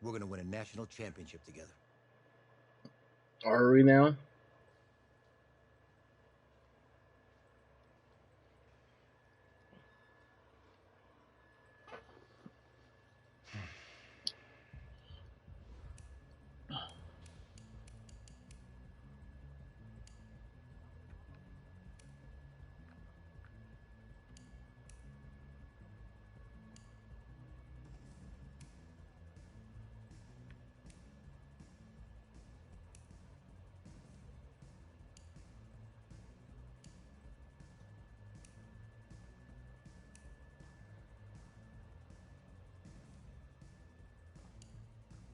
We're going to win a national championship together. Are we now?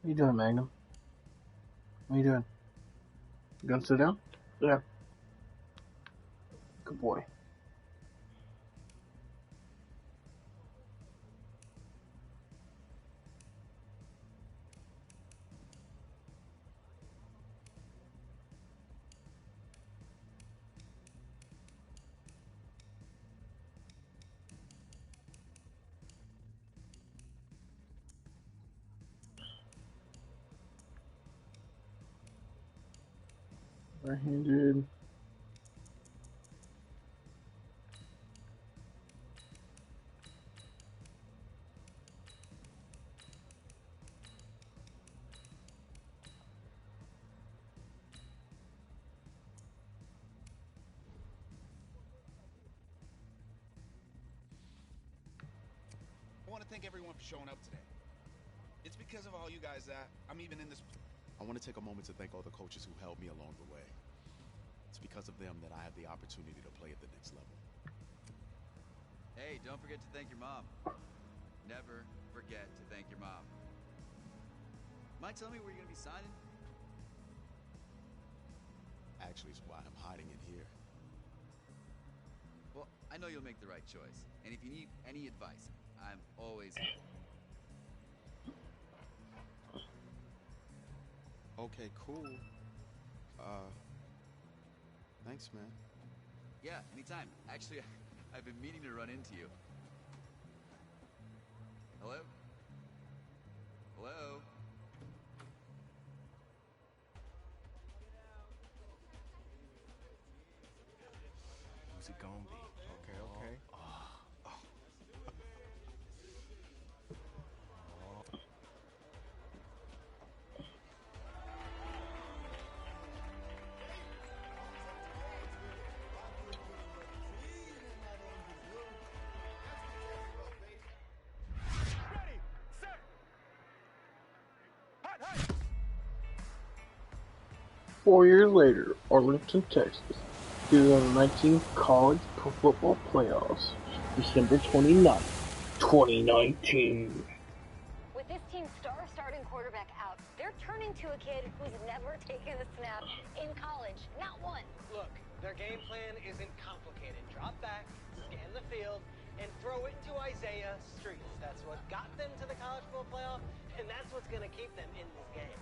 What are you doing, Magnum? What are you doing? You gonna sit down? Yeah. Good boy. Right-handed. I want to thank everyone for showing up today. It's because of all you guys that I'm even in this. I want to take a moment to thank all the coaches who helped me along the way. It's because of them that I have the opportunity to play at the next level. Hey, don't forget to thank your mom. Never forget to thank your mom. Mind telling me where you're going to be signing? Actually, it's why I'm hiding in here. Well, I know you'll make the right choice. And if you need any advice, I'm always here. Okay, cool. Thanks, man. Yeah, anytime. Actually, I've been meaning to run into you. Hello? Hello? Who's it gonna be? Okay. Ready, set, hot, hot. 4 years later, Arlington, Texas. 2019 College Pro Football Playoffs. December 29th, 2019. With this team's star-starting quarterback out, they're turning to a kid who's never taken a snap in college. Not one. Look, their game plan isn't complicated. Drop back, scan the field, and throw it to Isaiah Street. That's what got them to the College Football Playoff, and that's what's going to keep them in this game.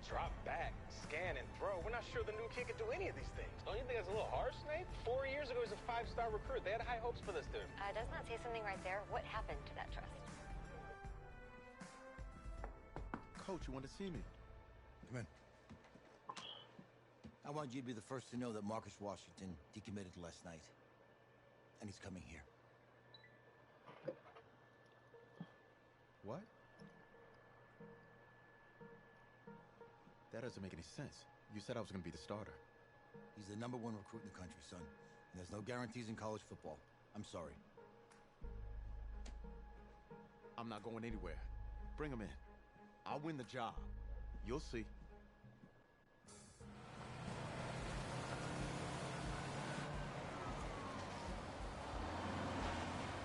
Drop back, scan, and throw. We're not sure the new kid could do any of these things. Don't you think that's a little harsh, Nate? 4 years ago, he was a 5-star recruit. They had high hopes for this dude. Doesn't that say something right there? What happened to that trust? Coach, you want to see me? Come in. I want you to be the first to know that Marcus Washington decommitted last night. And he's coming here. What? That doesn't make any sense. You said I was going to be the starter. He's the #1 recruit in the country, son. And there's no guarantees in college football. I'm sorry. I'm not going anywhere. Bring him in. I'll win the job. You'll see.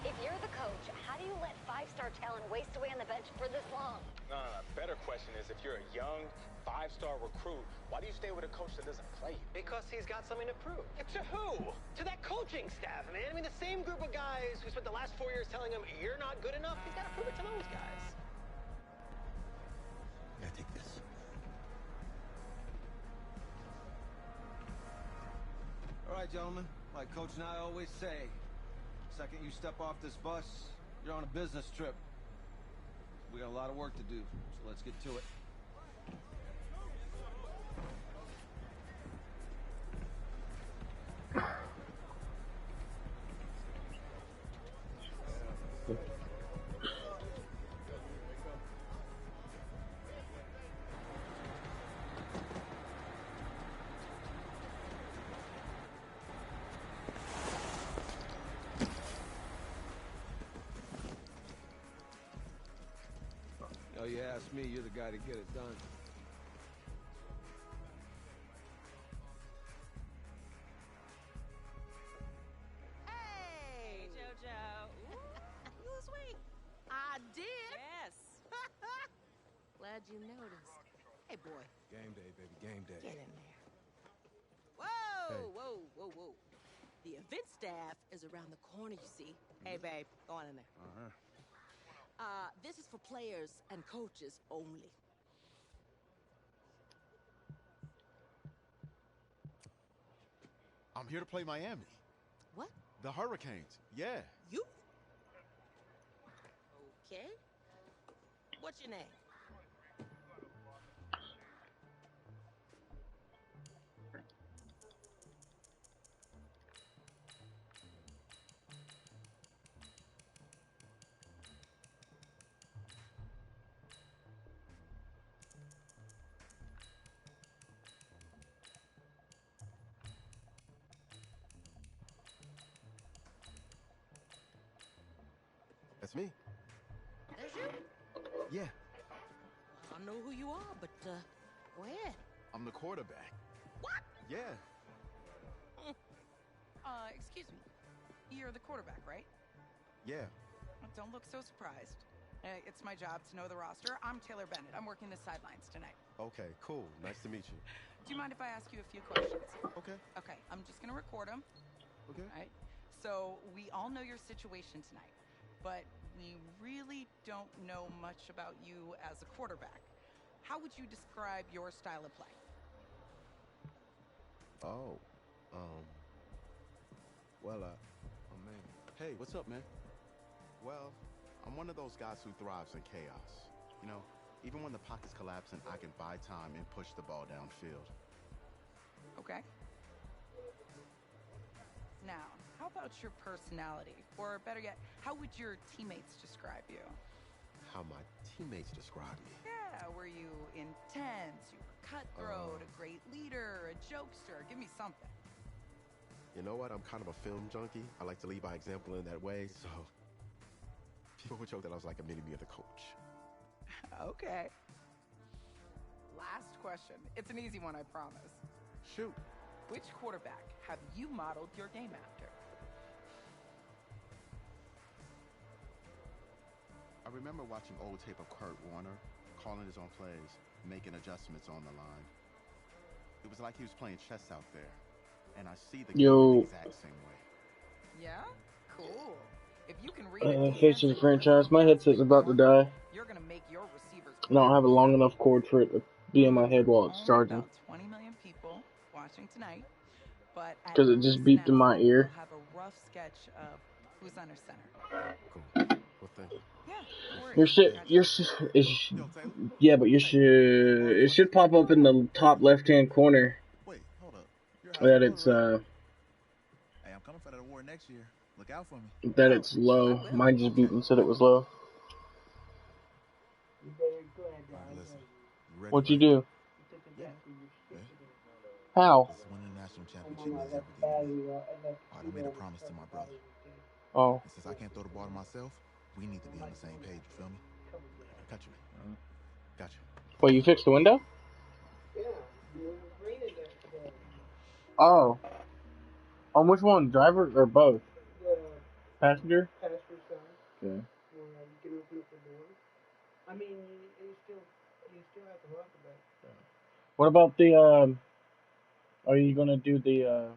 If you're the coach, how do you let 5-star talent waste away on the bench for this long? No. Better question is, if you're a young 5-star recruit, why do you stay with a coach that doesn't play you? Because he's got something to prove. To who? To that coaching staff, man. I mean, the same group of guys who spent the last 4 years telling him, you're not good enough, he's got to prove it to those guys. Yeah, take this. All right, gentlemen. Like Coach and I always say, the second you step off this bus, you're on a business trip. We got a lot of work to do, so let's get to it. Oh, you ask me, you're the guy to get it done. Hey, JoJo. Ooh, you lose weight. I did. Yes. Glad you noticed. Hey, boy. Game day, baby, game day. Get in there. Whoa, whoa, whoa, whoa. The event staff is around the corner, you see. Hey, babe, go on in there. Uh-huh. This is for players and coaches only. I'm here to play Miami. What? The Hurricanes. Yeah. You? Okay. What's your name? That's me. That's you? Yeah. I don't know who you are, but go ahead. I'm the quarterback. What? Yeah. Excuse me. You're the quarterback, right? Yeah. Don't look so surprised. It's my job to know the roster. I'm Taylor Bennett. I'm working the sidelines tonight. Okay, cool. Nice to meet you. Do you mind if I ask you a few questions? Okay. Okay, I'm just going to record them. Okay. All right. So we all know your situation tonight, but we really don't know much about you as a quarterback. How would you describe your style of play? Oh. Well, oh man. Hey, what's up, man? Well, I'm one of those guys who thrives in chaos. You know, even when the pocket's collapsing, I can buy time and push the ball downfield. Okay. Now, how about your personality? Or better yet, how would your teammates describe you? How my teammates describe me. Yeah, were you intense? You were cutthroat, a great leader, a jokester? Give me something. You know what? I'm kind of a film junkie. I like to lead by example in that way, so people would joke that I was like a mini-me of the coach. Okay. Last question. It's an easy one, I promise. Shoot. Which quarterback have you modeled your game after? I remember watching old tape of Kurt Warner, calling his own plays, making adjustments on the line. It was like he was playing chess out there, and I see the game the exact same way. Yeah? Cool. If you can read Face of the franchise. My headset's about to die. You're gonna make your receivers. I don't have a long enough cord for it to be in my head while it's charging. About 20 million people watching tonight, but because it just beeped in my ear. We'll have a rough sketch of who's under center. Cool. Well, thank you. Yeah. Your shit, yeah, but your shit, it should pop up in the top left-hand corner. Wait, hold up. That it's Hey, I'm coming for that award next year. Look out for me. That it's low. Mine just beeped and said it was low. What'd you do? Yeah. How? Winning the national championship means everything. I made a promise to my brother. Oh. And since I can't throw the ball to myself, we need to be on the same page, you feel me? Got you, man. Got you. Wait, you fixed the window? Oh. On which one? Driver or both? Passenger? Passenger side. Okay. You can open up the door. I mean, you still have to lock it back. What about the, are you gonna do the,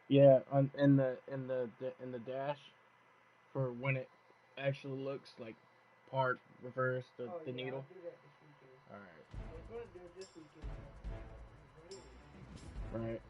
yeah, in the dash for when it actually looks like park, reverse, the needle? I'll do that this weekend. Alright. I was going to do it this weekend. Right.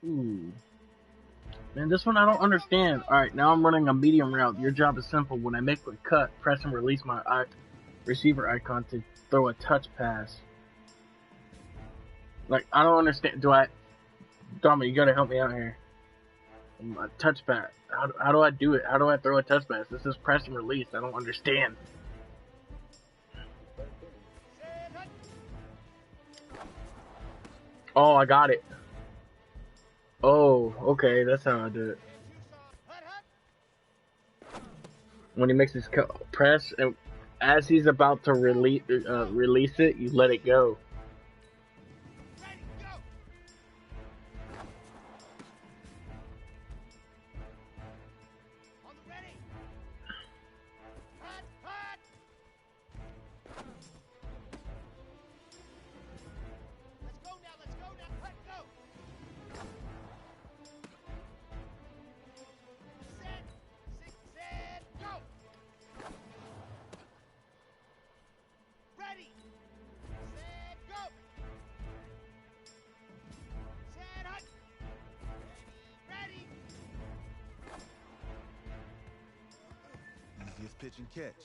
Ooh. Man, this one I don't understand. Alright, now I'm running a medium route. Your job is simple. When I make a cut, press and release my receiver icon to throw a touch pass. Like, I don't understand. Dama, you gotta help me out here. A touch pass. How do I do it? How do I throw a touch pass? This is press and release. I don't understand. Oh, I got it. Oh, okay, that's how I do it. When he makes his press, and as he's about to release it, you let it go. Easiest pitch and catch.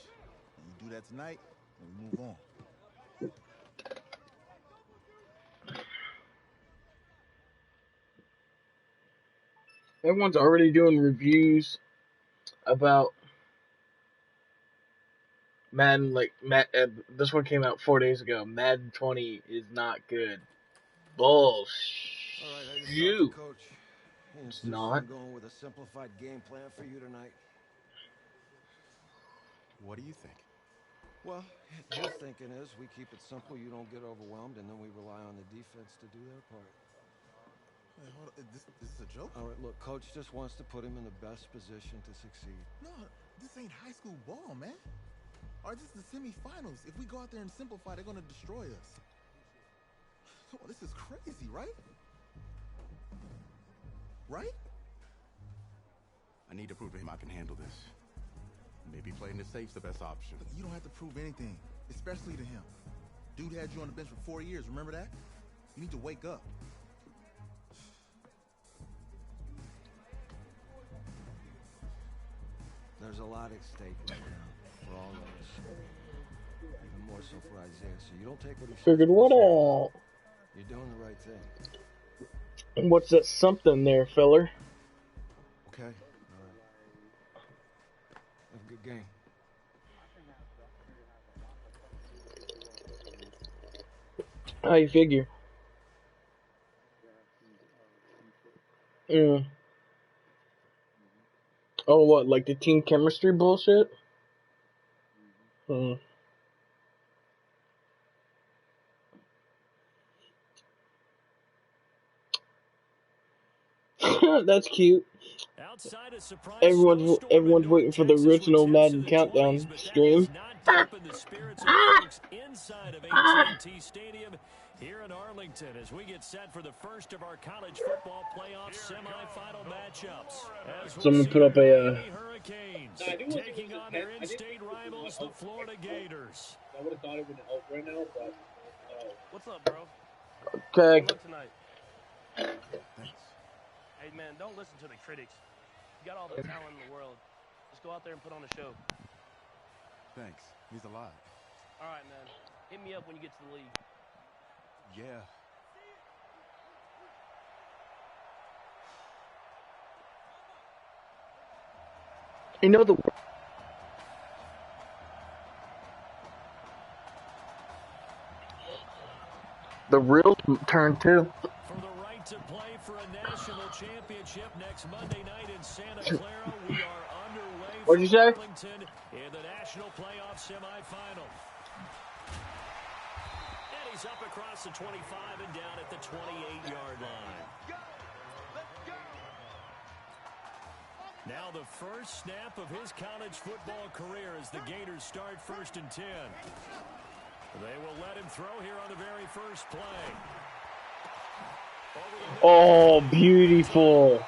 And you do that tonight, and we move on. Everyone's already doing reviews about Madden. This one came out 4 days ago. Madden 20 is not good. Bullshit. All right, how you start, Coach? It's not. I'm going with a simplified game plan for you tonight. What do you think? Well, his thinking is we keep it simple, you don't get overwhelmed, and then we rely on the defense to do their part. Hey, hold on. This is a joke? All right, look, Coach just wants to put him in the best position to succeed. No, this ain't high school ball, man. All right, this is the semifinals. If we go out there and simplify, they're going to destroy us. Oh, this is crazy, right? Right? I need to prove to him I can handle this. Maybe playing it safe's the best option. Look, you don't have to prove anything, especially to him. Dude had you on the bench for 4 years, remember that? You need to wake up. There's a lot at stake right now for all of us. Even more so for Isaiah. So you don't take what he says. Figured what out? You're doing the right thing. What's that something there, feller? Okay. All right. Have a good game. How you figure? Oh, what? Like the team chemistry bullshit? That's cute. Everyone's waiting for the original Madden countdown stream. Inside of AT&T Stadium here in Arlington as we get set for the first of our college football playoff semifinal matchups. Someone put up a Hurricanes taking on their in-state rivals, the Florida Gators. I would have thought it would help right now, but what's up, bro? Okay. Tonight. Thanks. Hey, man, don't listen to the critics. You got all the talent in the world. Just go out there and put on a show. Thanks. He's alive. All right, man. Hit me up when you get to the league. Yeah. You know the real turn too. For the right to play for a national championship next Monday night in Santa Clara, we are underway. What'd you say? Arlington in the national playoff semifinal. And he's up across the 25 and down at the 28-yard line. Now the first snap of his college football career as the Gators start 1st and 10. They will let him throw here on the very first play. Oh, beautiful. And he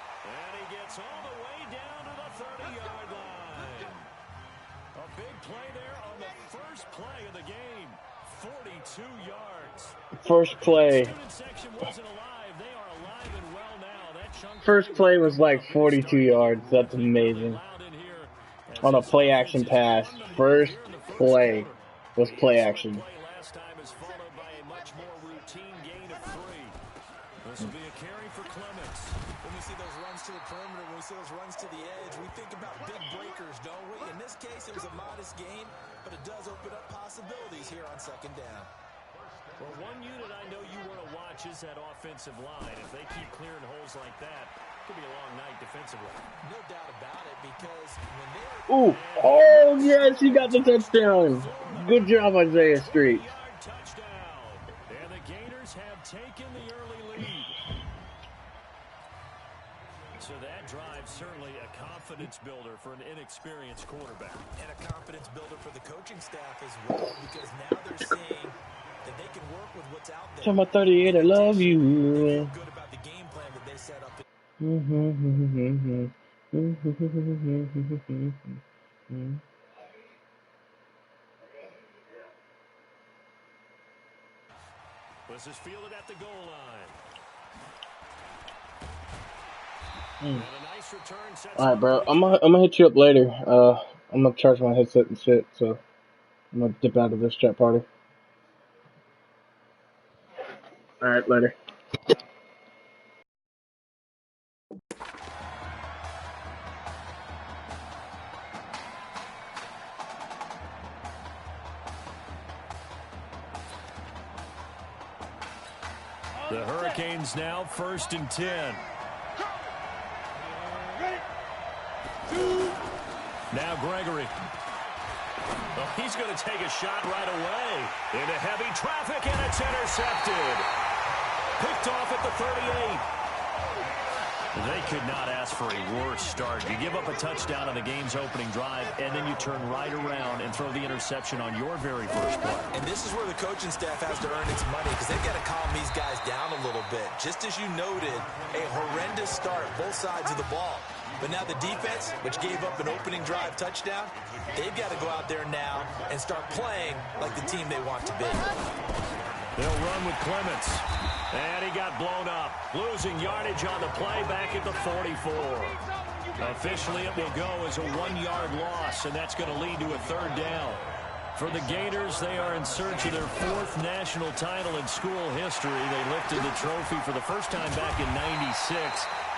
gets all the way down to the 30-yard line. A big play there on the first play of the game. 42 yards. First play. The student section wasn't alive. They are alive and well now. first play was like 42 yards. That's amazing. On a play action pass. First play was play action. This will be a carry for Clements. When we see those runs to the perimeter, when we see those runs to the edge, we think about big breakers, don't we? In this case, it was a modest gain, but it does open up possibilities here on second down. Well, one unit I know you want to watch is that offensive line. If they keep clearing holes like that, it could be a long night defensively. No doubt about it, because when they're... Ooh, oh yes, he got the touchdown. Good job, Isaiah Street. Touchdown. And the Gators have taken the early lead. So that drive certainly a confidence builder for an inexperienced quarterback. And a confidence builder for the coaching staff as well, because now they're seeing that they can work with what's out there. Talking about 38, I love you. They feel good about the game plan that they set up. This is fielded at the goal line. All right, bro. I'm gonna hit you up later. I'm gonna charge my headset and shit, so I'm gonna dip out of this chat party. All right, later. The Hurricanes now 1st and 10. Now Gregory. Well, he's going to take a shot right away into heavy traffic, and it's intercepted. Picked off at the 38. They could not ask for a worse start. You give up a touchdown on the game's opening drive, and then you turn right around and throw the interception on your very first play. And this is where the coaching staff has to earn its money, because they've got to calm these guys down a little bit. Just as you noted, a horrendous start, both sides of the ball. But now the defense, which gave up an opening drive touchdown, they've got to go out there now and start playing like the team they want to be. They'll run with Clements. And he got blown up. Losing yardage on the play back at the 44. Officially, it will go as a 1-yard loss, and that's going to lead to a 3rd down. For the Gators, they are in search of their 4th national title in school history. They lifted the trophy for the first time back in '96.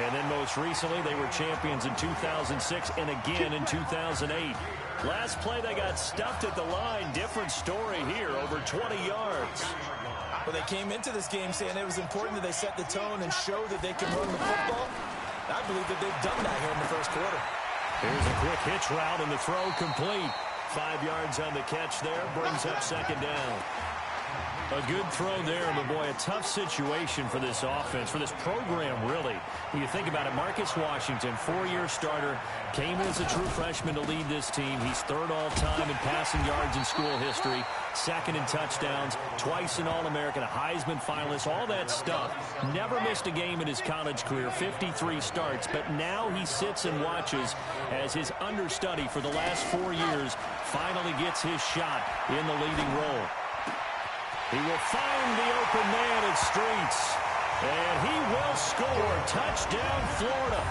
And then most recently, they were champions in 2006 and again in 2008. Last play, they got stuffed at the line. Different story here, over 20 yards. Well, they came into this game saying it was important that they set the tone and show that they can run the football. I believe that they've done that here in the first quarter. Here's a quick hitch route, and the throw complete. 5 yards on the catch there, brings up 2nd down. A good throw there, but boy, a tough situation for this offense, for this program, really. When you think about it, Marcus Washington, 4-year starter, came in as a true freshman to lead this team. He's 3rd all-time in passing yards in school history, 2nd in touchdowns, twice an All-American, a Heisman finalist, all that stuff. Never missed a game in his college career, 53 starts, but now he sits and watches as his understudy for the last 4 years finally gets his shot in the leading role. He will find the open man at Streets, and he will score. Touchdown, Florida.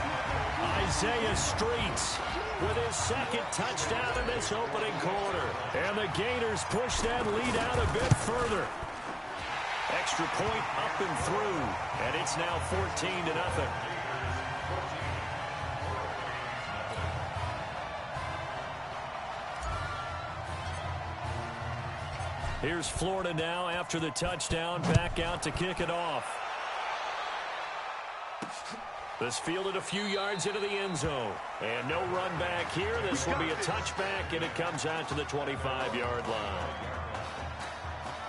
Isaiah Streets with his 2nd touchdown in this opening quarter. And the Gators push that lead out a bit further. Extra point up and through, and it's now 14-0. Here's Florida now after the touchdown, back out to kick it off. This fielded a few yards into the end zone. And no run back here. This will be a touchback, and it comes out to the 25-yard line.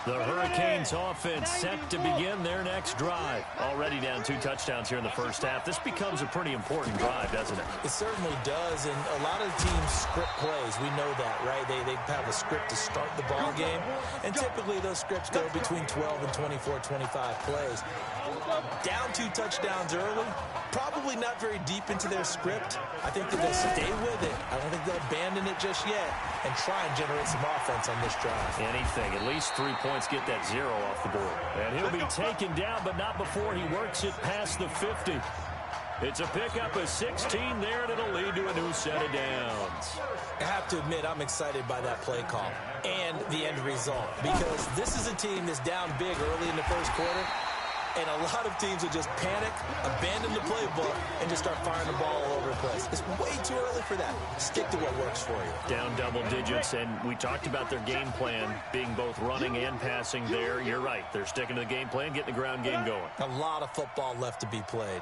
The Hurricanes offense set to begin their next drive. Already down 2 touchdowns here in the first half. This becomes a pretty important drive, doesn't it? It certainly does, and a lot of teams script plays. We know that, right? They have a script to start the ball game, and typically those scripts go between 12 and 24, 25 plays. Down 2 touchdowns early, probably not very deep into their script. I think that they'll stay with it. I don't think they'll abandon it just yet and try and generate some offense on this drive. Anything, at least 3 points, get that 0 off the board. And he'll be taken down, but not before he works it past the 50. It's a pickup of 16 there, and it'll lead to a new set of downs. I have to admit, I'm excited by that play call and the end result, because this is a team that's down big early in the first quarter, and a lot of teams will just panic, abandon the playbook, and just start firing the ball all over the place. It's way too early for that. Stick to what works for you. Down double digits, and we talked about their game plan being both running and passing there. You're right. They're sticking to the game plan, getting the ground game going. A lot of football left to be played.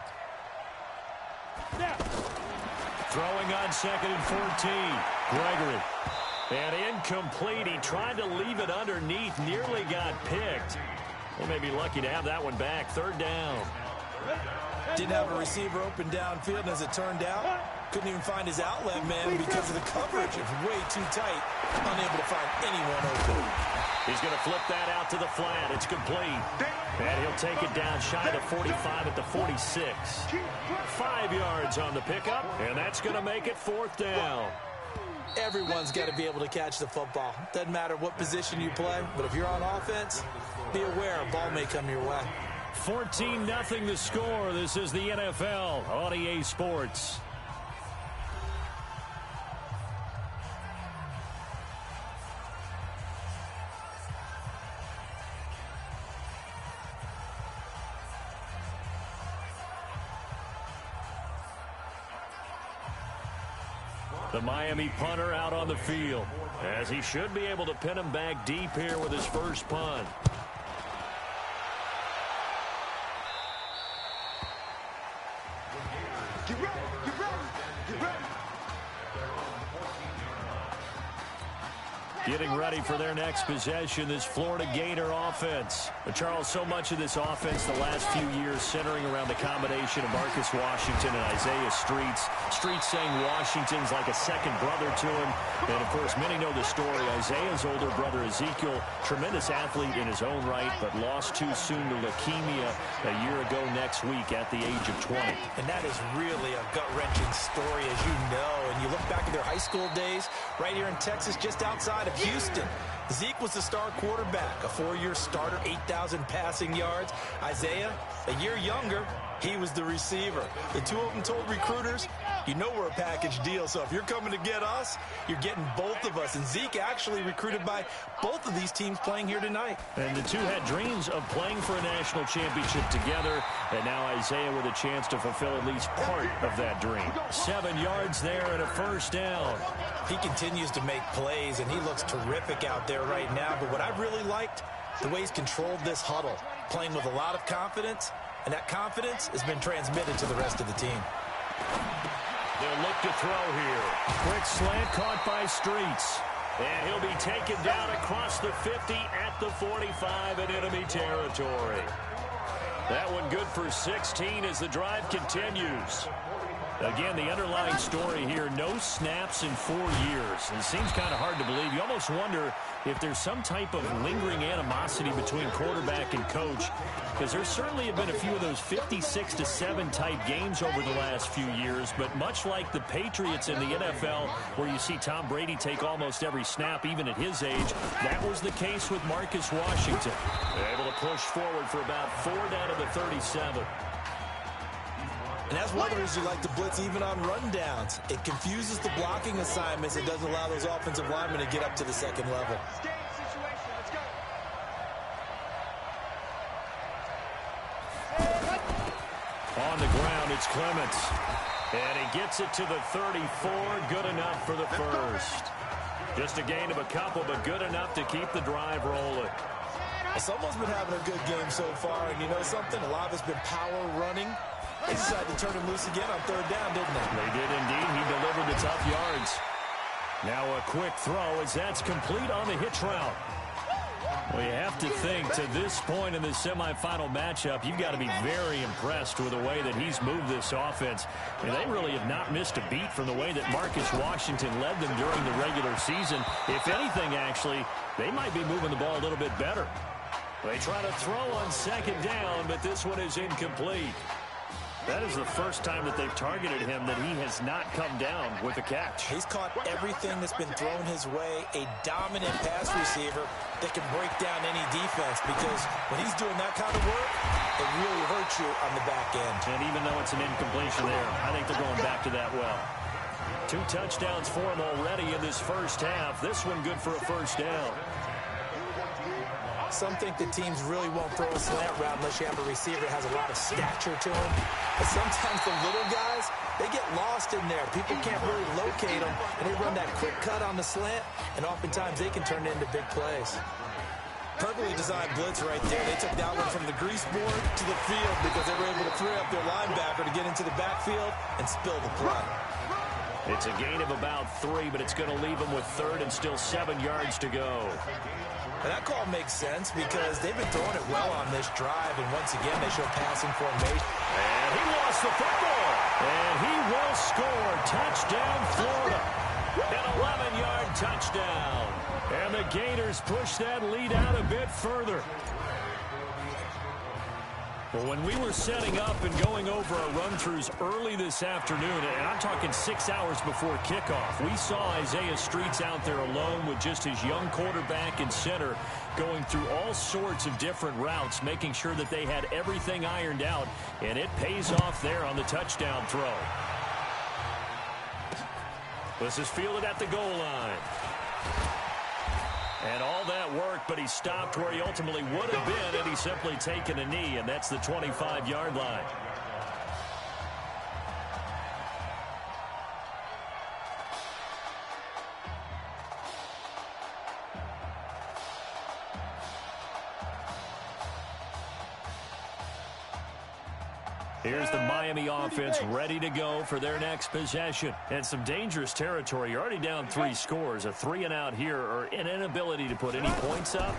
Throwing on 2nd and 14. Gregory. And incomplete. He tried to leave it underneath. Nearly got picked. They may be lucky to have that one back. 3rd down. Didn't have a receiver open downfield, and as it turned out, couldn't even find his outlet man because of the coverage. It's way too tight. Unable to find anyone open. He's going to flip that out to the flat. It's complete. And he'll take it down shy of 45 at the 46. 5 yards on the pickup, and that's going to make it 4th down. Everyone's got to be able to catch the football. Doesn't matter what position you play, but if you're on offense, be aware a ball may come your way. 14-0 the score. This is the NFL on EA Sports. The Miami punter out on the field, as he should be able to pin him back deep here with his first punt. Get ready, get ready, get ready. Getting ready for their next possession, this Florida Gator offense. But Charles, so much of this offense the last few years centering around the combination of Marcus Washington and Isaiah Streets. Streets saying Washington's like a second brother to him. And, of course, many know the story. Isaiah's older brother, Ezekiel, tremendous athlete in his own right, but lost too soon to leukemia a year ago next week at the age of 20. And that is really a gut-wrenching story, as you know. And you look back at their high school days right here in Texas, just outside of Houston. Zeke was the star quarterback, a 4-year starter, 8,000 passing yards. Isaiah, a year younger, he was the receiver. The two of them told recruiters, you know we're a package deal, so if you're coming to get us, you're getting both of us. And Zeke actually recruited by both of these teams playing here tonight. And the two had dreams of playing for a national championship together, and now Isaiah with a chance to fulfill at least part of that dream. 7 yards there and a first down. He continues to make plays, and he looks terrific out there right now. But what I've really liked, the way he's controlled this huddle, playing with a lot of confidence, and that confidence has been transmitted to the rest of the team. They'll look to throw here. Quick slant caught by Streets. And he'll be taken down across the 50 at the 45 in enemy territory. That one good for 16 as the drive continues. Again, the underlying story here, no snaps in 4 years. It seems kind of hard to believe. You almost wonder if there's some type of lingering animosity between quarterback and coach, because there certainly have been a few of those 56-7 type games over the last few years, but much like the Patriots in the NFL, where you see Tom Brady take almost every snap, even at his age, that was the case with Marcus Washington. Able to push forward for about 4 down to the 37. And that's one of the reasons you like to blitz even on rundowns. It confuses the blocking assignments. It doesn't allow those offensive linemen to get up to the second level. On the ground, it's Clements. And he gets it to the 34. Good enough for the first. Just a gain of a couple, but good enough to keep the drive rolling. Someone's been having a good game so far, and you know something? A lot of it's been power running. They decided to turn him loose again on 3rd down, didn't they? They did indeed. He delivered the tough yards. Now a quick throw as that's complete on the hitch route. Well, you have to think to this point in the semifinal matchup, you've got to be very impressed with the way that he's moved this offense. And they really have not missed a beat from the way that Marcus Washington led them during the regular season. If anything, actually, they might be moving the ball a little bit better. They try to throw on 2nd down, but this one is incomplete. That is the first time that they've targeted him that he has not come down with a catch. He's caught everything that's been thrown his way. A dominant pass receiver. that can break down any defense, because when he's doing that kind of work, it really hurts you on the back end. And even though it's an incompletion there, I think they're going back to that well. 2 touchdowns for him already in this first half. This one good for a first down. Some think that teams really won't throw a slant route unless you have a receiver that has a lot of stature to him. But sometimes the little guys, they get lost in there. People can't really locate them, and they run that quick cut on the slant, and oftentimes they can turn it into big plays. Perfectly designed blitz right there. They took that one from the grease board to the field because they were able to free up their linebacker to get into the backfield and spill the play. It's a gain of about 3, but it's going to leave them with 3rd and still 7 yards to go. And that call makes sense because they've been throwing it well on this drive, and once again they show passing formation. And he lost the football, and he will score. Touchdown, Florida. An 11-yard touchdown. And the Gators push that lead out a bit further. Well, when we were setting up and going over our run-throughs early this afternoon, and I'm talking 6 hours before kickoff, we saw Isaiah Streets out there alone with just his young quarterback and center going through all sorts of different routes, making sure that they had everything ironed out, and it pays off there on the touchdown throw. This is fielded at the goal line. And all that work, but he stopped where he ultimately would have been, and he's simply taken a knee, and that's the 25-yard line. Here's the Miami offense ready to go for their next possession. And some dangerous territory. You're already down 3 scores. A 3-and-out here, or an inability to put any points up.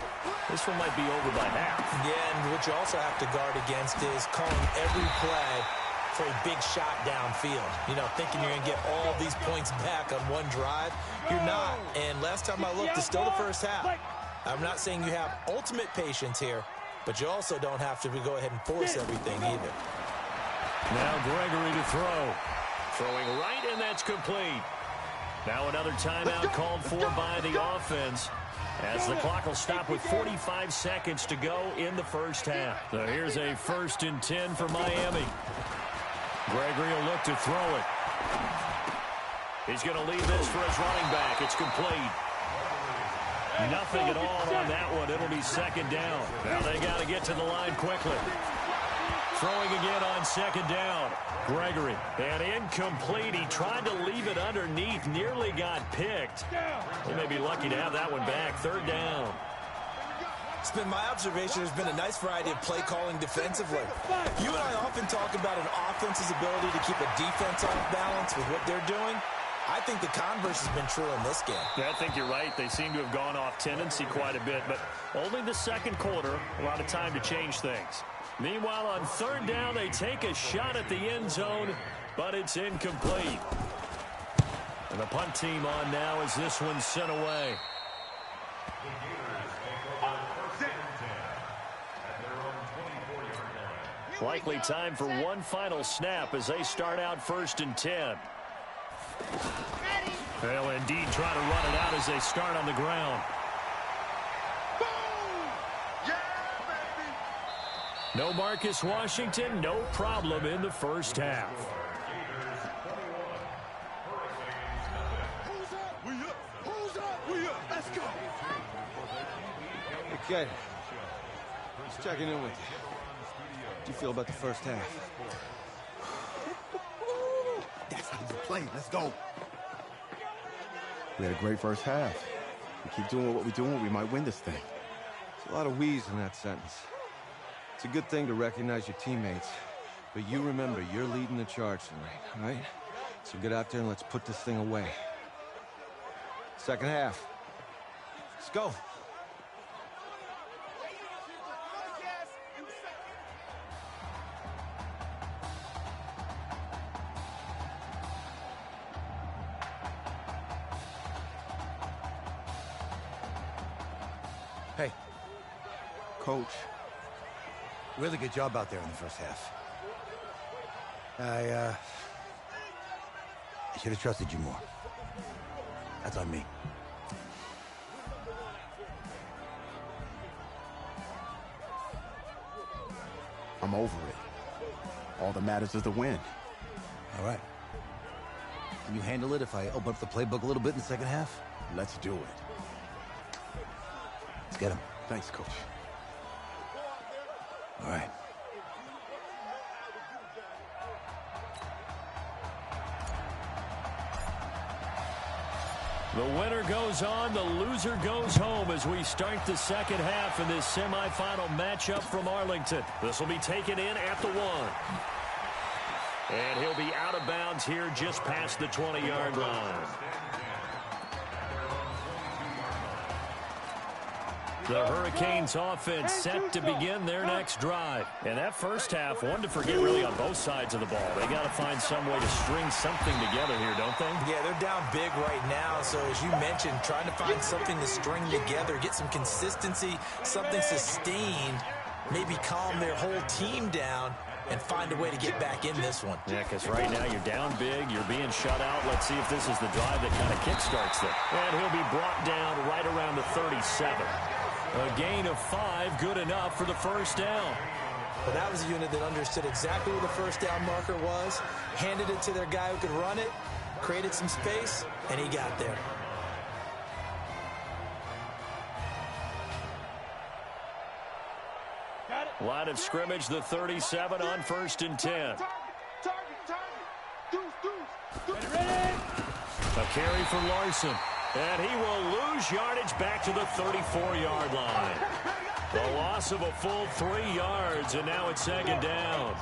This one might be over by half. Yeah, and what you also have to guard against is calling every play for a big shot downfield. You know, thinking you're going to get all these points back on one drive. You're not. And last time I looked, it's still the first half. I'm not saying you have ultimate patience here, but you also don't have to go ahead and force everything either. Now Gregory to throw. Throwing right, and that's complete. Now another timeout called for by the offense, as the clock will stop with 45 seconds to go in the first half. So here's a 1st and 10 for Miami. Gregory will look to throw it. He's going to leave this for his running back. It's complete. Nothing at all on that one. It'll be 2nd down. Now they got to get to the line quickly. Throwing again on 2nd down. Gregory. And incomplete. He tried to leave it underneath. Nearly got picked. They may be lucky to have that one back. 3rd down. It's been my observation there's been a nice variety of play calling defensively. You and I often talk about an offense's ability to keep a defense off balance with what they're doing. I think the converse has been true in this game. Yeah, I think you're right. They seem to have gone off tendency quite a bit, but only the 2nd quarter. A lot of time to change things. Meanwhile, on 3rd down, they take a shot at the end zone, but it's incomplete. And the punt team on now as this one's sent away. Likely time for one final snap as they start out 1st and 10. They'll indeed try to run it out as they start on the ground. No Marcus Washington, no problem in the first half. We up. Let's go. Hey, kid. Just checking in with you. How do you feel about the first half? That's how you play. Let's go. We had a great first half. We keep doing what we're doing, we might win this thing. There's a lot of wheeze in that sentence. It's a good thing to recognize your teammates, but you remember, you're leading the charge tonight, all right? So get out there and let's put this thing away. 2nd half. Let's go. Hey, Coach. Really good job out there in the first half. I should have trusted you more. That's on me. I'm over it. All that matters is the win. All right. Can you handle it if I open up the playbook a little bit in the second half? Let's do it. Let's get him. Thanks, Coach. All right. The winner goes on, the loser goes home as we start the second half in this semifinal matchup from Arlington. This will be taken in at the 1. And he'll be out of bounds here just past the 20-yard line. The Hurricanes offense set to begin their next drive. And that first half, one to forget really on both sides of the ball. They got to find some way to string something together here, don't they? Yeah, they're down big right now. So as you mentioned, trying to find something to string together, get some consistency, something sustained, maybe calm their whole team down and find a way to get back in this one. Yeah, because right now you're down big, you're being shut out. Let's see if this is the drive that kind of kickstarts them. And he'll be brought down right around the 37. A gain of 5, good enough for the first down. Well, that was a unit that understood exactly where the first down marker was, handed it to their guy who could run it, created some space, and he got there. Line of scrimmage, the 37 on 1st and 10. A carry for Larson. And he will lose yardage back to the 34-yard line. The loss of a full 3 yards, and now it's second down.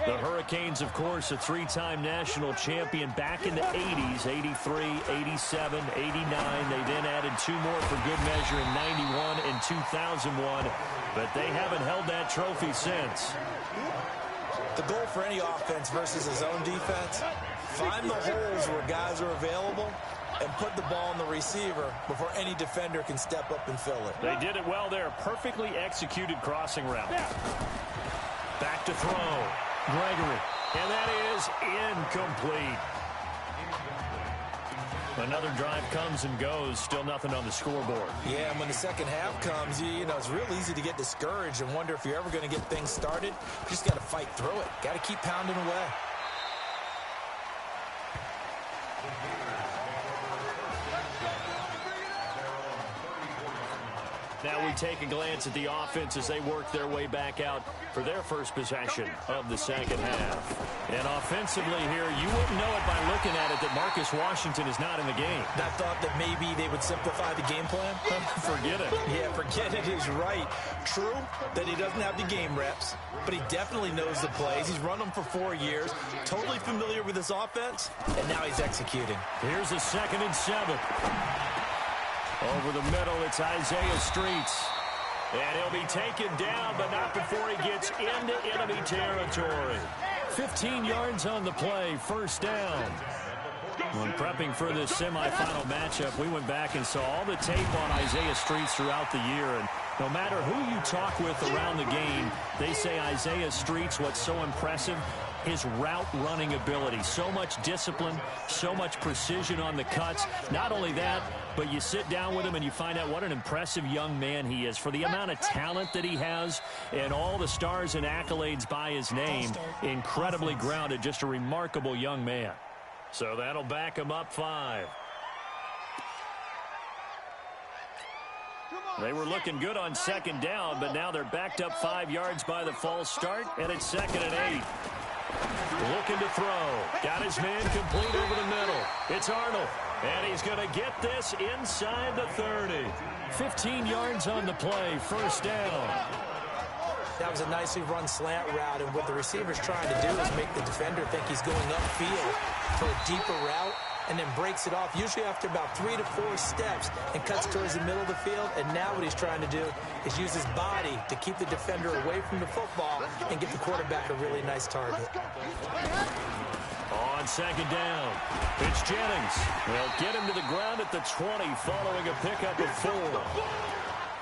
The Hurricanes, of course, a 3-time national champion back in the 80s, 83, 87, 89. They then added 2 more for good measure in 91 and 2001, but they haven't held that trophy since. The goal for any offense versus his own defense, find the holes where guys are available and put the ball in the receiver before any defender can step up and fill it. They did it well there. Perfectly executed crossing route. Back to throw. Gregory. And that is incomplete. Another drive comes and goes. Still nothing on the scoreboard. Yeah, and when the second half comes, you know, it's real easy to get discouraged and wonder if you're ever going to get things started. You just got to fight through it. Got to keep pounding away. Now we take a glance at the offense as they work their way back out for their first possession of the second half. And offensively here, you wouldn't know it by looking at it that Marcus Washington is not in the game. I thought that maybe they would simplify the game plan. Forget it. Yeah, forget it is right. True that he doesn't have the game reps, but he definitely knows the plays. He's run them for 4 years, totally familiar with his offense, and now he's executing. Here's a 2nd and 7. Over the middle, it's Isaiah Streets. And he'll be taken down, but not before he gets into enemy territory. 15 yards on the play, first down. When prepping for this semifinal matchup, we went back and saw all the tape on Isaiah Streets throughout the year. And no matter who you talk with around the game, they say Isaiah Streets, what's so impressive, his route running ability. So much discipline, so much precision on the cuts. Not only that, but you sit down with him and you find out what an impressive young man he is. For the amount of talent that he has and all the stars and accolades by his name, incredibly grounded, just a remarkable young man. So that'll back him up 5. They were looking good on second down, but now they're backed up 5 yards by the false start, and it's 2nd and 8. Looking to throw. Got his man complete over the middle. It's Arnold. And he's going to get this inside the 30. 15 yards on the play. First down. That was a nicely run slant route, and what the receiver's trying to do is make the defender think he's going upfield for a deeper route, and then breaks it off, usually after about 3 to 4 steps, and cuts towards the middle of the field. And now what he's trying to do is use his body to keep the defender away from the football and get the quarterback a really nice target. On second down, it's Jennings. They'll get him to the ground at the 20 following a pickup of 4.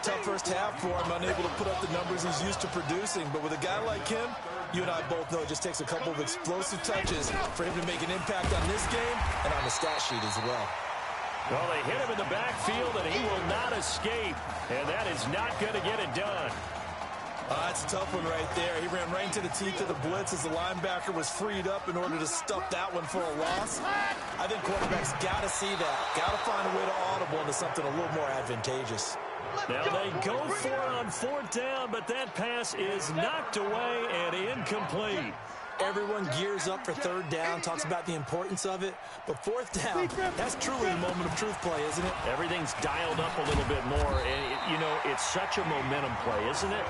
Tough first half for him, unable to put up the numbers he's used to producing. But with a guy like him, you and I both know it just takes a couple of explosive touches for him to make an impact on this game and on the stat sheet as well. Well, they hit him in the backfield, and he will not escape. And that is not going to get it done. That's a tough one right there. He ran right into the teeth of the blitz as the linebacker was freed up in order to stuff that one for a loss. I think quarterbacks got to see that. Got to find a way to audible into something a little more advantageous. Now they go for it on 4th down, but that pass is knocked away and incomplete. Everyone gears up for 3rd down, talks about the importance of it. But 4th down, that's truly the moment of truth play, isn't it? Everything's dialed up a little bit more. And, you know, it's such a momentum play, isn't it?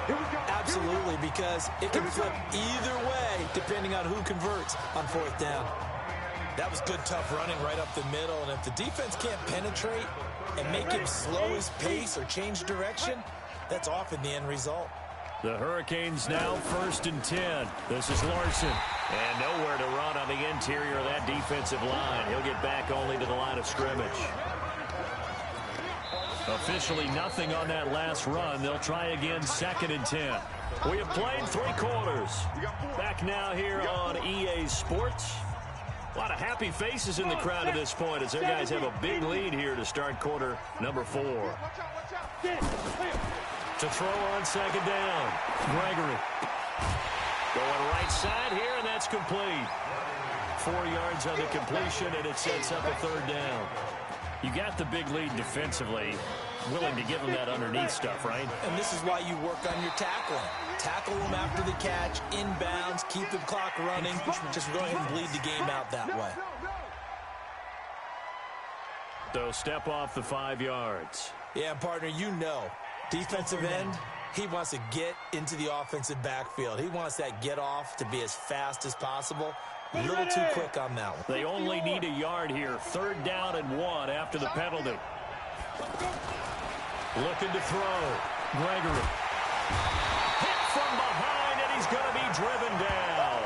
Absolutely, because it can flip either way depending on who converts on 4th down. That was good, tough running right up the middle. And if the defense can't penetrate and make him slow his pace or change direction, that's often the end result. The Hurricanes now 1st and 10. This is Larson. And nowhere to run on the interior of that defensive line. He'll get back only to the line of scrimmage. Officially nothing on that last run. They'll try again 2nd and 10. We have played 3 quarters. Back now here on EA Sports. A lot of happy faces in the crowd at this point as their guys have a big lead here to start quarter number 4. To throw on 2nd down. Gregory. Going right side here, and that's complete. 4 yards on the completion, and it sets up a 3rd down. You got the big lead defensively. Willing to give them that underneath stuff, right? And this is why you work on your tackling. Tackle them after the catch, inbounds, keep the clock running. Just go ahead and bleed the game out that way. So step off the 5 yards. Yeah, partner, you know. Defensive end, he wants to get into the offensive backfield. He wants that get off to be as fast as possible. A little too quick on that one. They only need a yard here. 3rd down and 1 after the penalty. Looking to throw. Gregory. Hit from behind, and he's going to be driven down.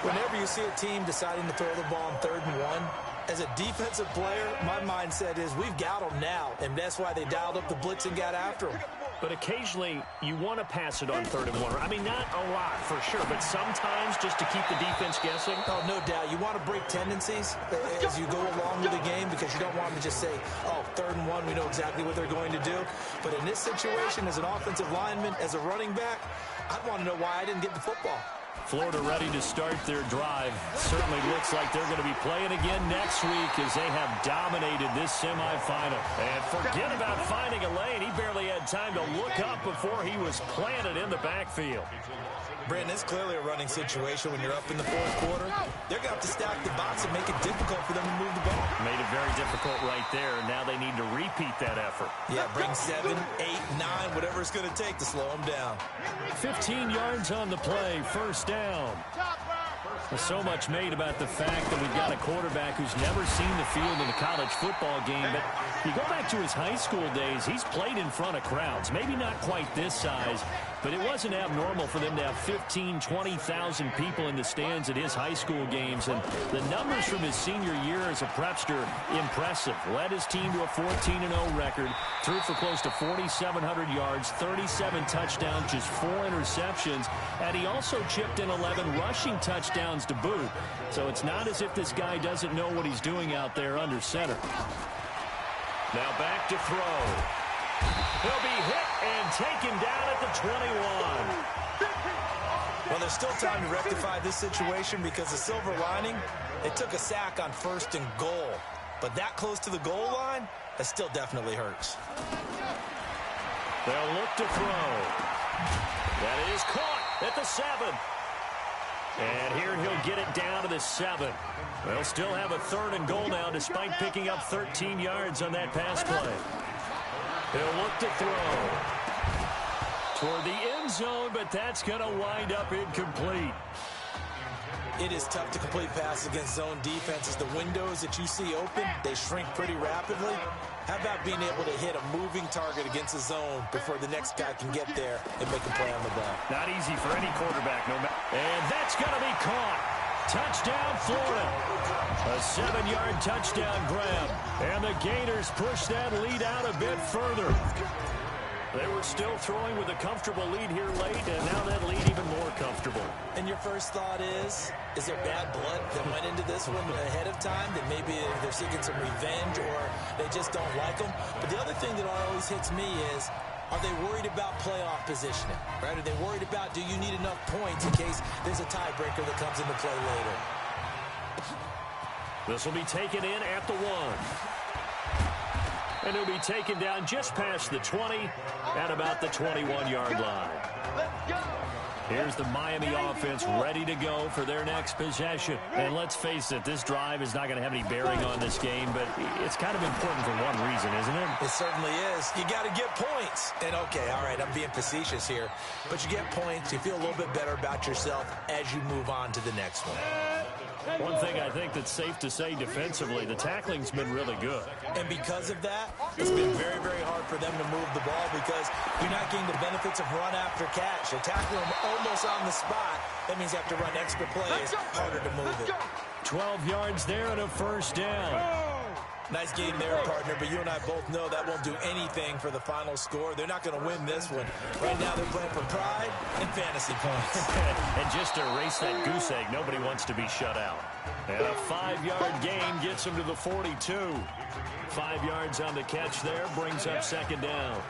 Whenever you see a team deciding to throw the ball on 3rd and 1, as a defensive player, my mindset is we've got them now, and that's why they dialed up the blitz and got after them. But occasionally, you want to pass it on 3rd and 1. I mean, not a lot for sure, but sometimes just to keep the defense guessing. Oh, no doubt. You want to break tendencies as you go along with the game because you don't want them to just say, oh, 3rd and 1, we know exactly what they're going to do. But in this situation, as an offensive lineman, as a running back, I'd want to know why I didn't get the football. Florida ready to start their drive. Certainly looks like they're going to be playing again next week as they have dominated this semifinal. And forget about finding a lane. He barely had time to look up before he was planted in the backfield. Brandon, it's clearly a running situation when you're up in the 4th quarter. They're going to have to stack the box and make it difficult for them to move the ball. Made it very difficult right there. Now they need to repeat that effort. Yeah, bring 7, 8, 9, whatever it's going to take to slow them down. 15 yards on the play, 1st down. There's so much made about the fact that we've got a quarterback who's never seen the field in a college football game. But you go back to his high school days, he's played in front of crowds. Maybe not quite this size, but it wasn't abnormal for them to have 15,000, 20,000 people in the stands at his high school games. And the numbers from his senior year as a prepster, impressive. Led his team to a 14-0 record, threw for close to 4,700 yards, 37 touchdowns, just 4 interceptions. And he also chipped in 11 rushing touchdowns to boot. So it's not as if this guy doesn't know what he's doing out there under center. Now back to throw. He'll be hit and taken down at the 21. Well, there's still time to rectify this situation because the silver lining, they took a sack on 1st and goal. But that close to the goal line, that still definitely hurts. They'll look to throw. That is caught at the 7. And here he'll get it down to the 7. They'll still have a 3rd and goal now despite picking up 13 yards on that pass play. He'll look to throw toward the end zone, but that's going to wind up incomplete. It is tough to complete passes against zone defenses. The windows that you see open, they shrink pretty rapidly. How about being able to hit a moving target against a zone before the next guy can get there and make a play on the ball? Not easy for any quarterback. And that's going to be caught. Touchdown, Florida. A 7-yard touchdown grab. And the Gators push that lead out a bit further. They were still throwing with a comfortable lead here late, and now that lead even more comfortable. And your first thought is there bad blood that went into this one ahead of time, that maybe they're seeking some revenge or they just don't like them? But the other thing that always hits me is Are they worried about playoff positioning? Right? Are they worried about, do you need enough points in case there's a tiebreaker that comes into play later? This will be taken in at the 1. And it'll be taken down just past the 20 at about the 21-yard line. Let's go! Here's the Miami offense ready to go for their next possession. And let's face it, this drive is not going to have any bearing on this game, but it's kind of important for one reason, isn't it? It certainly is. You got to get points. And, okay, all right, I'm being facetious here. But you get points, you feel a little bit better about yourself as you move on to the next one. One thing I think that's safe to say defensively, the tackling's been really good. And because of that, it's been very, very hard for them to move the ball because you're not getting the benefits of run after catch. They're tackling them almost on the spot. That means you have to run extra plays, harder to move it. 12 yards there and a first down. Nice game there, partner, but you and I both know that won't do anything for the final score. They're not going to win this one. Right now, they're playing for pride and fantasy points. And just to erase that goose egg, nobody wants to be shut out. And a 5-yard gain gets them to the 42. 5 yards on the catch there, brings up second down.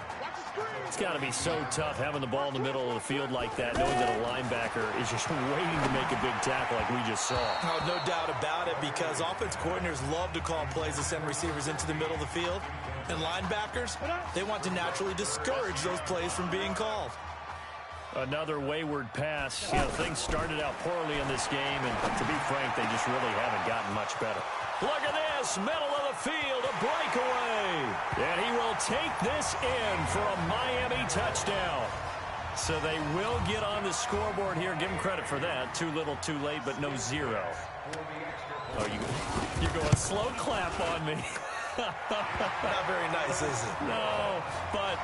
It's got to be so tough having the ball in the middle of the field like that, knowing that a linebacker is just waiting to make a big tackle like we just saw. Oh, no doubt about it, because offense coordinators love to call plays to send receivers into the middle of the field. And linebackers, they want to naturally discourage those plays from being called. Another wayward pass. You know, things started out poorly in this game, and to be frank, they just really haven't gotten much better. Look at this, middle of the field, a breakaway. And he will take this in for a Miami touchdown. So they will get on the scoreboard here. Give them credit for that. Too little, too late, but no zero. Oh, you're going slow clap on me. Not very nice, is it? No, but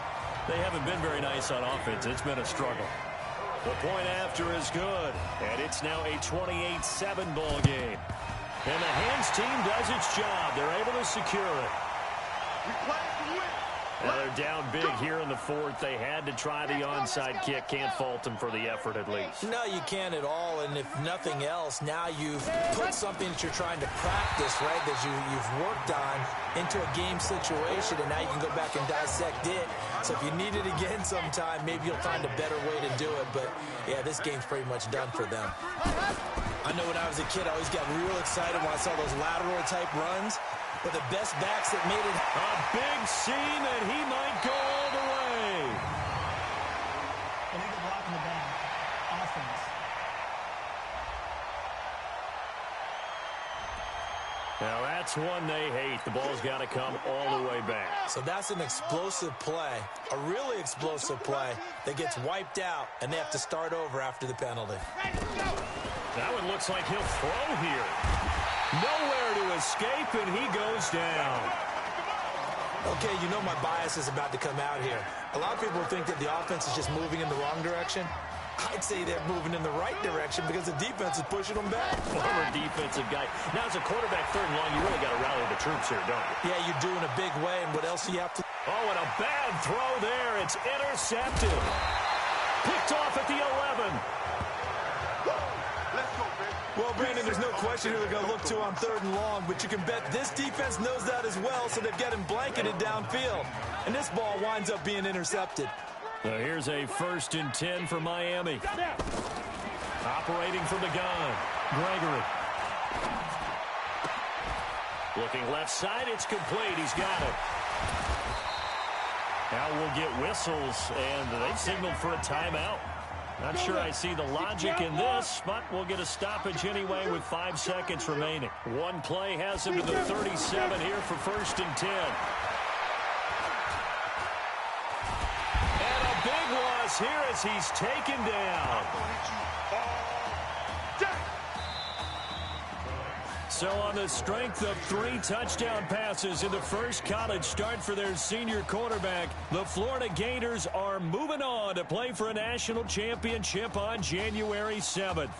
they haven't been very nice on offense. It's been a struggle. The point after is good, and it's now a 28-7 ball game. And the hands team does its job. They're able to secure it. Now they're down big here in the fourth. They had to try the onside kick. Can't fault them for the effort at least. No, you can't at all. And if nothing else, now you've put something that you're trying to practice, right, that you've worked on into a game situation, and now you can go back and dissect it. So if you need it again sometime, maybe you'll find a better way to do it. But, yeah, this game's pretty much done for them. I know when I was a kid, I always got real excited when I saw those lateral-type runs. But the best backs that made it. A big seam, and he might go all the way. Illegal block in the back. Offense. Now that's one they hate. The ball's got to come all the way back. So that's an explosive play, a really explosive play that gets wiped out, and they have to start over after the penalty. That one looks like he'll throw here. Nowhere to escape, and he goes down. Okay, you know my bias is about to come out here. A lot of people think that the offense is just moving in the wrong direction. I'd say they're moving in the right direction because the defense is pushing them back. Former defensive guy. Now, as a quarterback, third and long, you really got to rally the troops here, don't you? Yeah, you do in a big way, and what else do you have to... Oh, and a bad throw there. It's intercepted. Picked off at the 11. Well, Brandon, there's no question who they're going to look to on third and long, but you can bet this defense knows that as well, so they've got him blanketed downfield. And this ball winds up being intercepted. So here's a 1st and 10 for Miami. Operating from the gun, Gregory. Looking left side, it's complete. He's got it. Now we'll get whistles, and they've signaled for a timeout. Not sure I see the logic in this, but we'll get a stoppage anyway with 5 seconds remaining. One play has him to the 37 here for 1st and 10. And a big loss here as he's taken down. So on the strength of 3 touchdown passes in the first college start for their senior quarterback, the Florida Gators are moving on to play for a national championship on January 7th.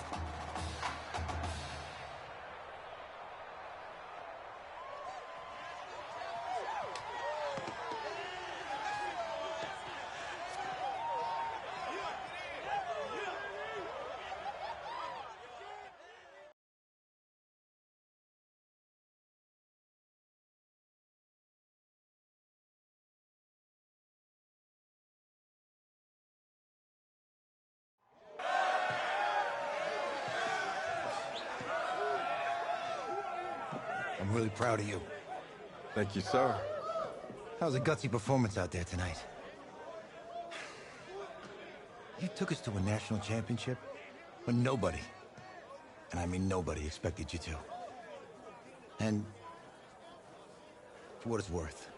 I'm really proud of you. Thank you, sir. That was a gutsy performance out there tonight. You took us to a national championship when nobody, and I mean nobody, expected you to. And for what it's worth,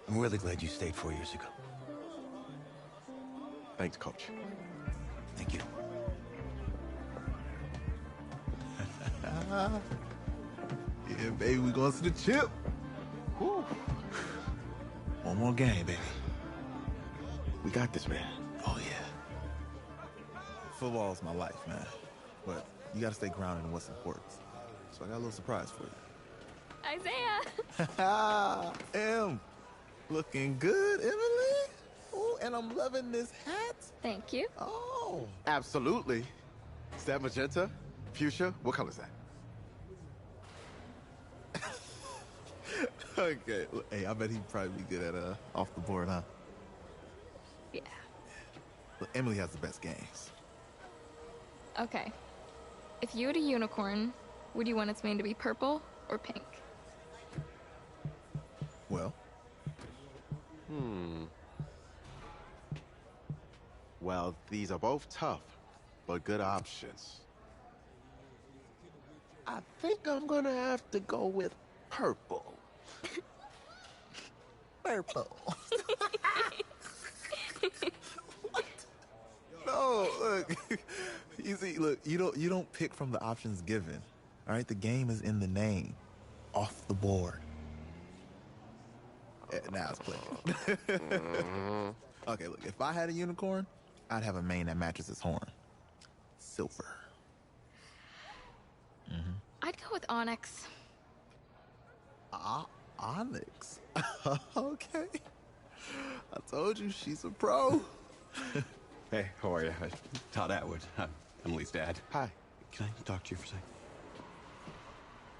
I'm really glad you stayed 4 years ago. Thanks, Coach. Thank you. Yeah, baby, we going to the chip. Whew. One more game, baby. We got this, man. Oh, yeah. Football's my life, man. But you got to stay grounded in what's important. So I got a little surprise for you. Isaiah! Em, looking good, Emily. Oh, and I'm loving this hat. Thank you. Oh. Absolutely. Is that magenta? Fuchsia? What color is that? Okay. Hey, I bet he'd probably be good at off the board, huh? Yeah. Look, Emily has the best games. Okay. If you had a unicorn, would you want its mane to be purple or pink? Well. Well, these are both tough, but good options. I think I'm gonna have to go with purple. Purple. No, look. You see, look, you don't pick from the options given. All right, the game is in the name. Off the board. Now it's clicking. Okay, look, if I had a unicorn, I'd have a mane that matches its horn. Silver. I'd go with onyx. Onyx. Okay. I told you she's a pro. Hey, how are you? Todd Atwood. I'm Emily's dad. Hi. Can I talk to you for a second?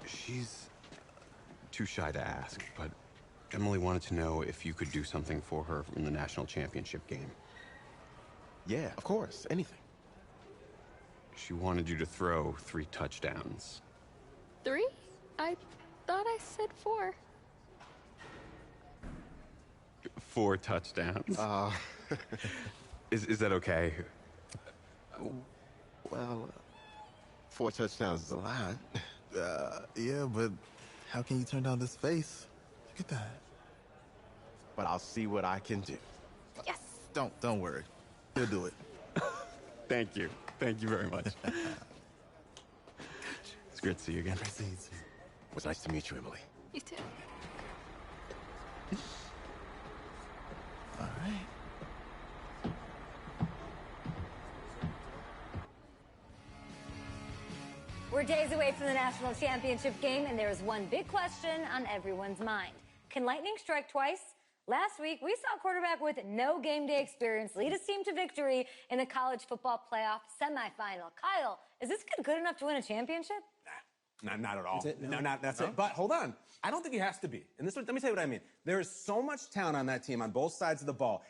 She's too shy to ask, but Emily wanted to know if you could do something for her in the national championship game. Yeah, of course. Anything. She wanted you to throw 3 touchdowns. 3? I thought I said 4. 4 touchdowns. Is that okay? Well, 4 touchdowns is a lot. Yeah, but how can you turn down this face? Look at that. But I'll see what I can do. Yes. Don't worry. He'll do it. Thank you. Thank you very much. It's great to see you again. It was nice to meet you, Emily. You too. All right. We're days away from the national championship game, and there is one big question on everyone's mind. Can lightning strike twice? Last week, we saw a quarterback with no game day experience lead his team to victory in the college football playoff semifinal. Kyle, is this kid good enough to win a championship? Not at all. That's it? No, that's it. But hold on. I don't think he has to be. And let me tell you what I mean. There is so much talent on that team on both sides of the ball.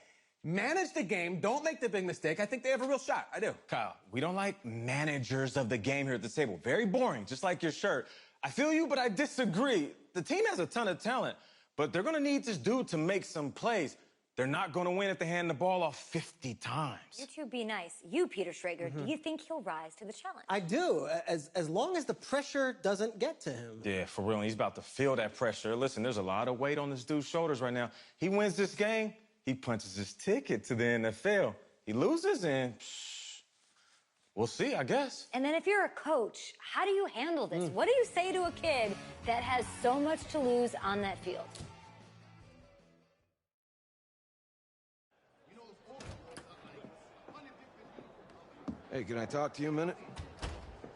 Manage the game. Don't make the big mistake. I think they have a real shot. I do. Kyle, we don't like managers of the game here at this table. Very boring, just like your shirt. I feel you, but I disagree. The team has a ton of talent, but they're going to need this dude to make some plays. They're not going to win if they hand the ball off 50 times. You two be nice. You, Peter Schrager, do you think he'll rise to the challenge? I do, as long as the pressure doesn't get to him. Yeah, for real. And he's about to feel that pressure. Listen, there's a lot of weight on this dude's shoulders right now. He wins this game, he punches his ticket to the NFL. He loses, and we'll see, I guess. And then if you're a coach, how do you handle this? What do you say to a kid that has so much to lose on that field? Hey, can I talk to you a minute?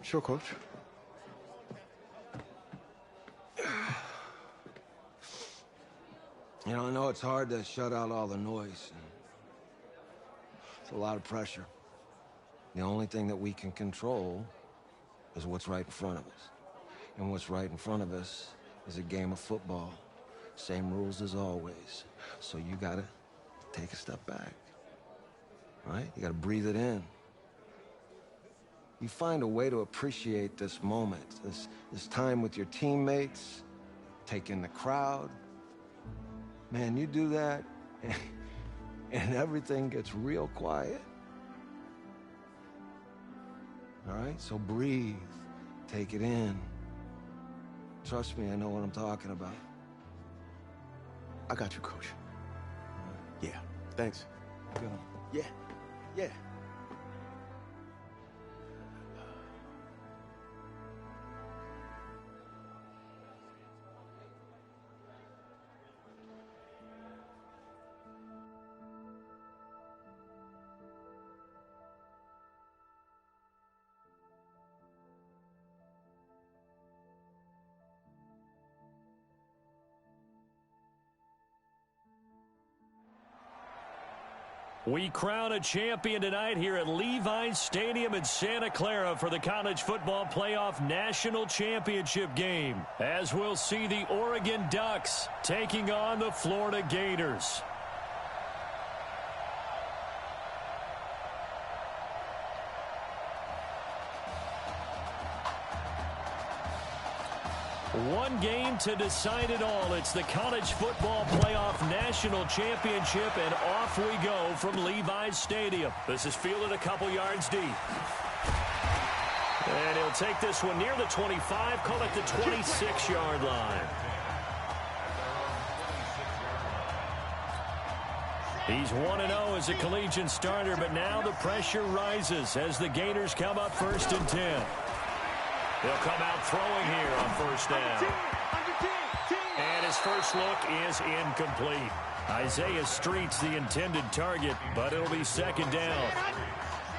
Sure, Coach. You know, I know it's hard to shut out all the noise. It's a lot of pressure. The only thing that we can control is what's right in front of us. And what's right in front of us is a game of football. Same rules as always. So you gotta take a step back. Right? You gotta breathe it in. You find a way to appreciate this moment, this time with your teammates, take in the crowd. Man, you do that, and everything gets real quiet. All right, so breathe, take it in. Trust me, I know what I'm talking about. I got you, Coach. Yeah, thanks. Good one. Yeah, yeah. We crown a champion tonight here at Levi's Stadium in Santa Clara for the College Football Playoff National Championship game, as we'll see the Oregon Ducks taking on the Florida Gators. One game to decide it all. It's the College Football Playoff National Championship, and off we go from Levi's Stadium. This is fielded a couple yards deep. And he'll take this one near the 25, call it the 26-yard line. He's 1-0 as a collegiate starter, but now the pressure rises as the Gators come up 1st and 10. He'll come out throwing here on 1st down. And his first look is incomplete. Isaiah Street's the intended target, but it'll be 2nd down.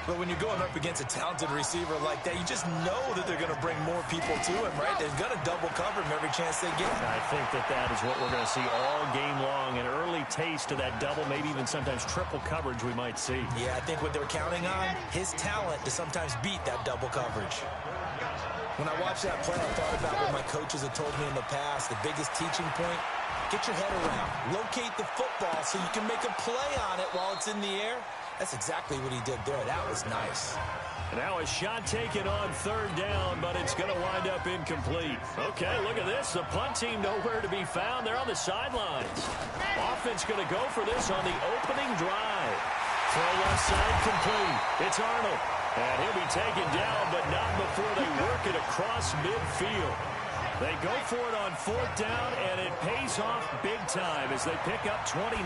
But when you're going up against a talented receiver like that, you just know that they're going to bring more people to him, right? They're going to double cover him every chance they get. I think that is what we're going to see all game long, an early taste of that double, maybe even sometimes triple coverage we might see. Yeah, I think what they're counting on, his talent to sometimes beat that double coverage. When I watched that play, I thought about what my coaches have told me in the past. The biggest teaching point, get your head around. Locate the football so you can make a play on it while it's in the air. That's exactly what he did there. That was nice. Now a shot taken on 3rd down, but it's going to wind up incomplete. Okay, look at this. The punt team nowhere to be found. They're on the sidelines. Offense going to go for this on the opening drive. Throw left side complete. It's Arnold. And he'll be taken down, but not before they work it across midfield. They go for it on 4th down, and it pays off big time as they pick up 29.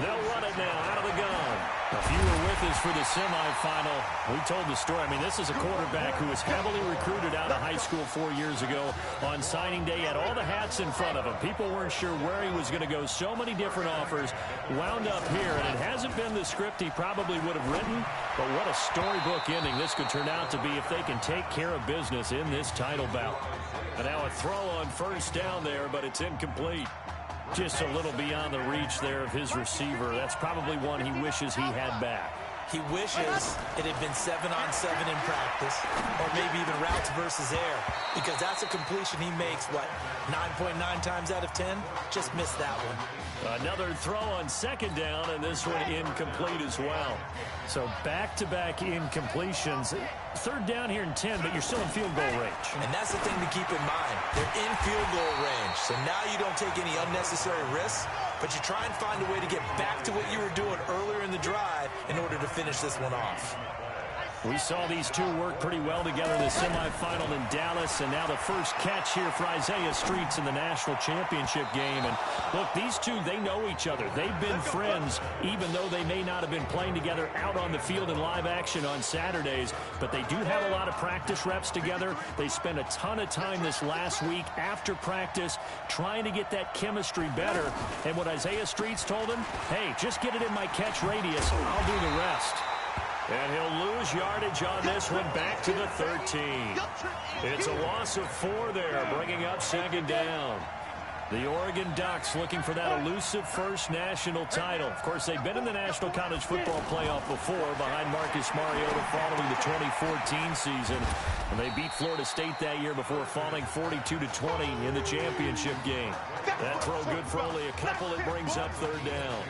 They'll run it now out of the gun. If you were with us for the semifinal, we told the story. I mean, this is a quarterback who was heavily recruited out of high school 4 years ago. On signing day, had all the hats in front of him. People weren't sure where he was going to go. So many different offers. Wound up here, and it hasn't been the script he probably would have written. But what a storybook ending this could turn out to be if they can take care of business in this title bout. And now a throw on 1st down there, but it's incomplete. Just a little beyond the reach there of his receiver. That's probably one he wishes he had back. He wishes it had been 7-on-7 in practice, or maybe even routes versus air, because that's a completion he makes, what, 9.9 times out of 10? Just missed that one. Another throw on 2nd down, and this one incomplete as well. So back-to-back incompletions. 3rd down here in 10, but you're still in field goal range. And that's the thing to keep in mind. They're in field goal range, so now you don't take any unnecessary risks, but you try and find a way to get back to what you were doing earlier in the drive in order to finish this one off. We saw these two work pretty well together in the semifinal in Dallas, and now the first catch here for Isaiah Streets in the national championship game. And look, these two, they know each other. They've been friends, even though they may not have been playing together out on the field in live action on Saturdays. But they do have a lot of practice reps together. They spent a ton of time this last week after practice trying to get that chemistry better. And what Isaiah Streets told him, hey, just get it in my catch radius. I'll do the rest. And he'll lose yardage on this one back to the 13. It's a loss of 4 there, bringing up 2nd down. The Oregon Ducks looking for that elusive first national title. Of course, they've been in the National College Football Playoff before behind Marcus Mariota following the 2014 season. And they beat Florida State that year before falling 42-20 in the championship game. That throw good for only a couple. It brings up 3rd down.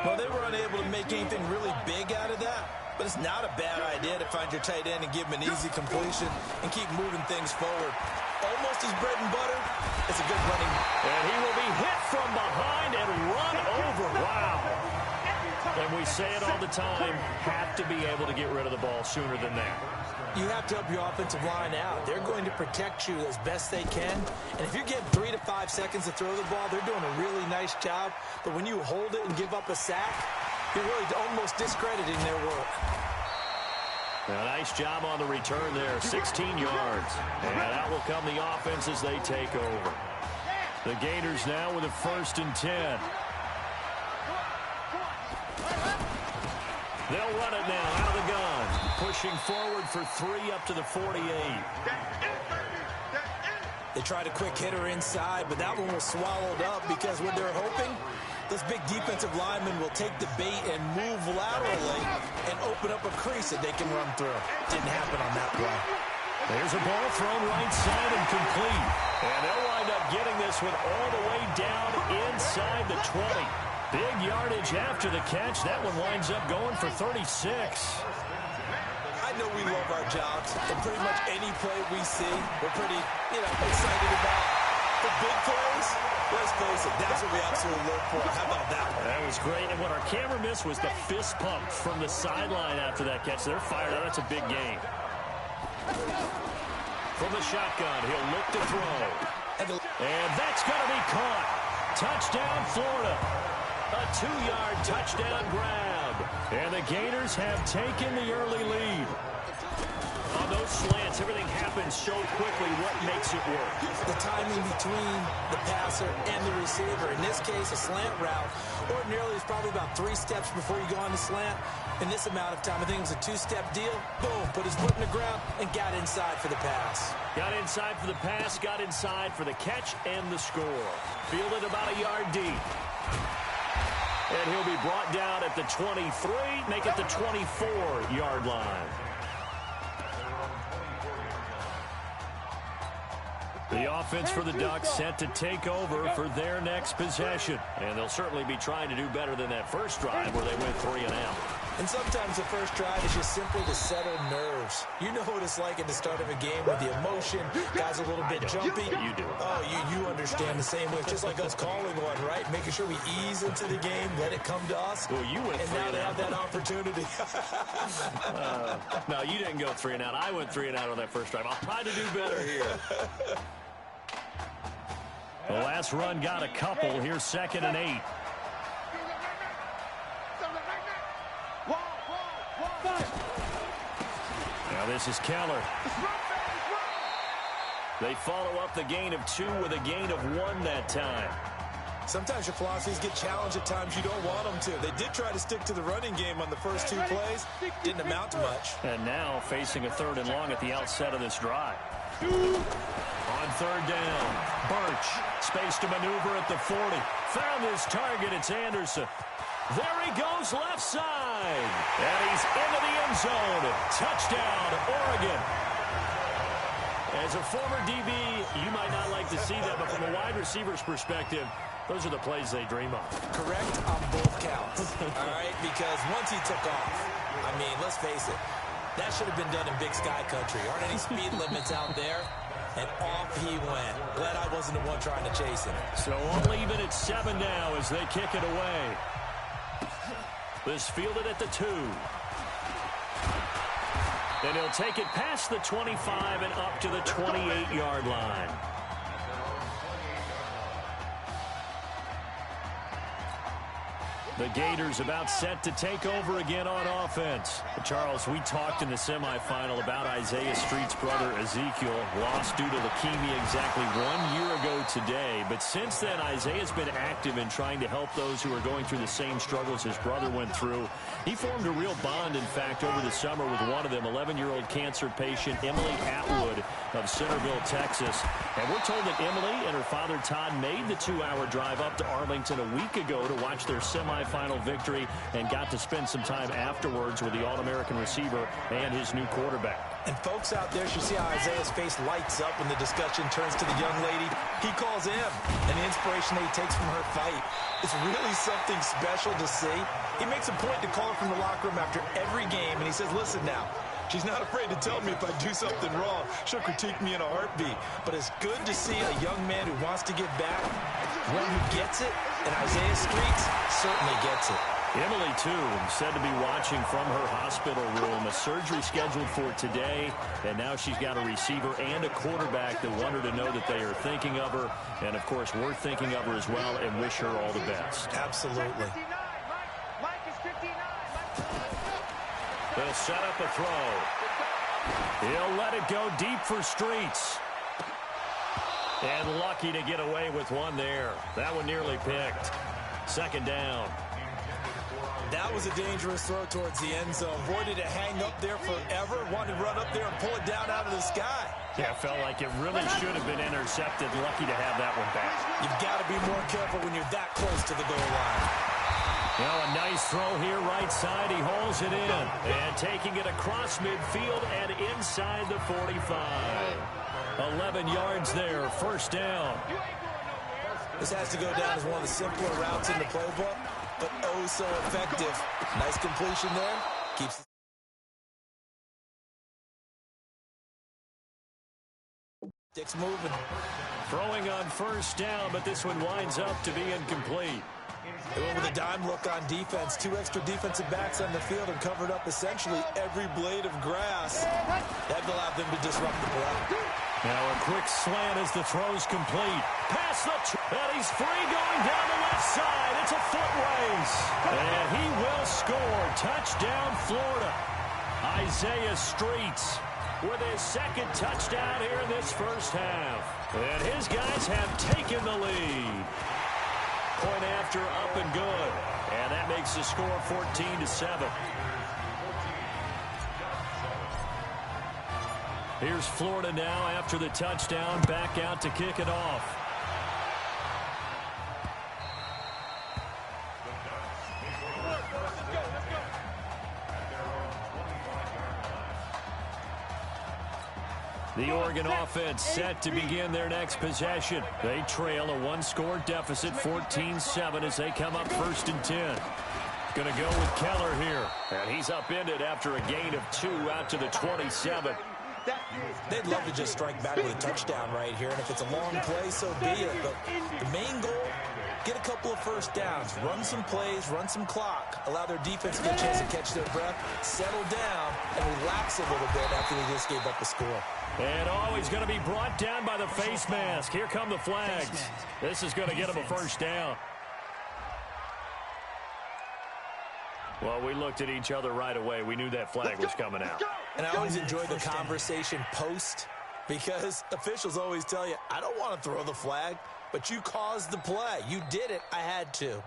Well, they were unable to make anything really big out of that. but it's not a bad idea to find your tight end and give him an easy completion and keep moving things forward. Almost his bread and butter. It's a good running. And he will be hit from behind and run over. Wow. And we say it all the time, have to be able to get rid of the ball sooner than that. You have to help your offensive line out. They're going to protect you as best they can. And if you're getting 3 to 5 seconds to throw the ball, they're doing a really nice job. But when you hold it and give up a sack, you're really almost discrediting their work. A nice job on the return there, 16 yards. And out will come the offense as they take over. The Gators now with a 1st and 10. They'll run it now out of the gun. Pushing forward for 3 up to the 48. They tried a quick hitter inside, but that one was swallowed up because what they're hoping, those big defensive linemen will take the bait and move laterally and open up a crease that they can run through. Didn't happen on that play. There's a ball thrown right side and complete. And they'll wind up getting this one all the way down inside the 20. Big yardage after the catch. That one winds up going for 36. I know we love our jobs, and pretty much any play we see, we're pretty, excited about. The big plays, let's face it, that's what we absolutely live for. How about that one? That was great, and what our camera missed was the fist pump from the sideline after that catch. They're fired out. That's a big game. From the shotgun, he'll look to throw. And that's going to be caught. Touchdown, Florida. A 2-yard touchdown grab. And the Gators have taken the early lead. On those slants, everything happens so quickly. What makes it work? The timing between the passer and the receiver. In this case, a slant route. Ordinarily, it's probably about 3 steps before you go on the slant. In this amount of time, I think it was a 2-step deal. Boom, put his foot in the ground and got inside for the pass. Got inside for the pass, got inside for the catch and the score. Fielded about a yard deep. And he'll be brought down at the 23, make it the 24-yard line. The offense for the Ducks set to take over for their next possession. And they'll certainly be trying to do better than that first drive where they went 3 and out. And sometimes the first drive is just simply to settle nerves. You know what it's like at the start of a game with the emotion. Guys a little bit jumpy. You do. Oh, you understand the same way. Just like us calling one, right? Making sure we ease into the game, let it come to us. Well, you went and 3 now and they out. have that opportunity. No, you didn't go 3 and out. I went 3 and out on that first drive. I'll try to do better here. The last run got a couple. Here's 2nd and 8. Now this is Keller. They follow up the gain of 2 with a gain of 1 that time. Sometimes your philosophies get challenged at times you don't want them to. They did try to stick to the running game on the first 2 plays. Didn't amount to much. And now facing a 3rd and long at the outset of this drive. On 3rd down, Birch, space to maneuver at the 40. Found his target, it's Anderson. There he goes, left side. And he's into the end zone. Touchdown, Oregon. As a former DB, you might not like to see that, but from a wide receiver's perspective, those are the plays they dream of. Correct on both counts, all right? Because once he took off, I mean, let's face it, that should have been done in Big Sky Country. Aren't any speed limits out there? And off he went. Glad I wasn't the one trying to chase him. So only even at 7 now as they kick it away. This fielded at the 2. And he'll take it past the 25 and up to the 28-yard line. The Gators about set to take over again on offense. Charles, we talked in the semifinal about Isaiah Street's brother Ezekiel, lost due to leukemia exactly 1 year ago today. But since then, Isaiah's been active in trying to help those who are going through the same struggles his brother went through. He formed a real bond, in fact, over the summer with one of them, 11-year-old cancer patient Emily Atwood of Centerville, Texas. And we're told that Emily and her father Todd made the 2-hour drive up to Arlington a week ago to watch their semifinal victory and got to spend some time afterwards with the All-American receiver and his new quarterback. And folks out there should see how Isaiah's face lights up when the discussion turns to the young lady he calls him, and the inspiration that he takes from her fight. It's really something special to see. He makes a point to call her from the locker room after every game, and he says, listen now, she's not afraid to tell me if I do something wrong. She'll critique me in a heartbeat. But it's good to see a young man who wants to give back, one who gets it, and Isaiah Streets certainly gets it. Emily, too, said to be watching from her hospital room. A surgery scheduled for today, and now she's got a receiver and a quarterback that want her to know that they are thinking of her. And, of course, we're thinking of her as well and wish her all the best. Absolutely. They'll set up a throw. He'll let it go deep for Streets. And lucky to get away with one there. That one nearly picked. Second down. That was a dangerous throw towards the end zone. Boy, did it hang up there forever. Wanted to run up there and pull it down out of the sky. Yeah, felt like it really should have been intercepted. Lucky to have that one back. You've got to be more careful when you're that close to the goal line. Now a nice throw here, right side. He hauls it in. And taking it across midfield and inside the 45. 11 yards there, first down. This has to go down as one of the simpler routes in the playbook, but oh so effective. Nice completion there. Keeps sticks moving. Throwing on first down, but this one winds up to be incomplete. They went with a dime look on defense. 2 extra defensive backs on the field and covered up essentially every blade of grass. That allowed them to disrupt the play. Now a quick slant as the throw's complete. Pass and he's free going down the left side. It's a foot race. And he will score. Touchdown, Florida. Isaiah Streets with his second touchdown here in this first half. And his guys have taken the lead. Point after, up and good. And that makes the score 14-7. Here's Florida now after the touchdown, back out to kick it off. The Oregon offense set to begin their next possession. They trail a one-score deficit, 14-7, as they come up 1st and 10. Going to go with Keller here. And he's upended after a gain of 2 out to the 27. They'd love to just strike back with a touchdown right here, and if it's a long play, so be it. But the main goal, get a couple of first downs, run some plays, run some clock, allow their defense to get a chance to catch their breath, settle down, and relax a little bit after they just gave up the score. And he's going to be brought down by the face mask. Here come the flags. This is going to get him a first down. Well, we looked at each other right away. We knew that flag was coming out. And I always enjoy the conversation post, because officials always tell you, I don't want to throw the flag, but you caused the play. You did it. I had to.